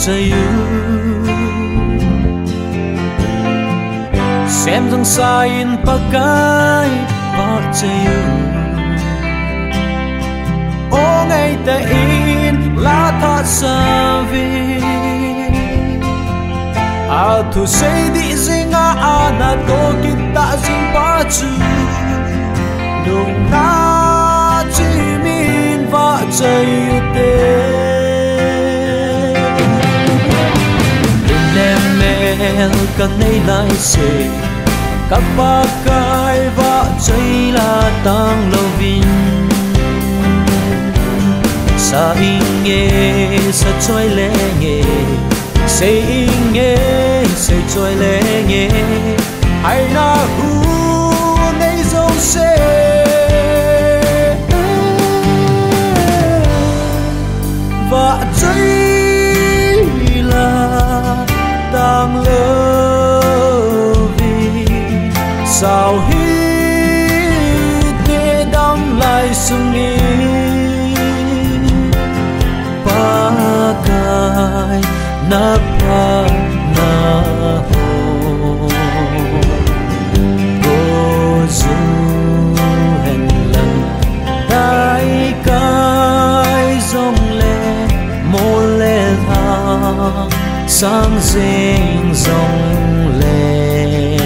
trời xem rằng sai in pa cái và trời ô ngày ta in lá thọ sa vi a thu sei di zinga ana to kita zing pa chu nung na chi min va trời te cần nay lại sẽ các ba cái vợ chơi là tăng lâu vinh sa in nghe sa chơi lẽ nghe say in nghe say chơi lẽ nghe ai na hu nay dâu sẽ vợ chơi đang lỡ vì sao hít để đắm lại sung nghĩ ba cái na pa na ho cô du hẹn lần đại cái dòng lệ mô lệ thang sang dinh dòng lệ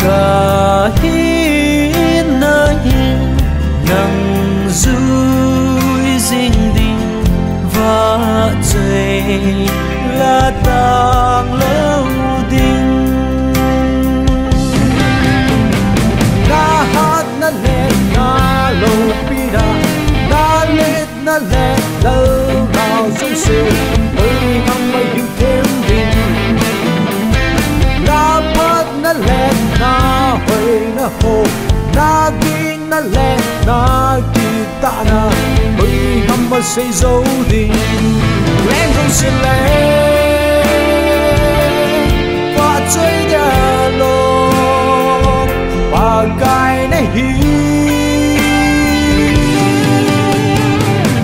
cả hít nơi nắng dùi dinh đi và trời là tang lâu đình na hát na lệ na lâu pida na lệ na lệ lâu nào sông sương hăng mây yêu thêm đình na phát na lệ na hơi na hồ na kinh na lệ na kỳ tạ na hơi hăng mây xây dấu đình lên không xin lệ và chơi nhà lô và cái này hi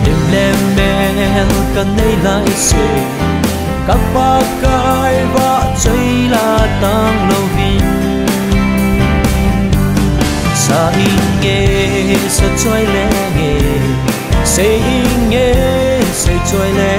đêm lem bèo cần đây lại sẽ các ba cái vợ chơi là tăng lâu vinh sa in nghe sa chơi lẽ nghe say in nghe say chơi lẽ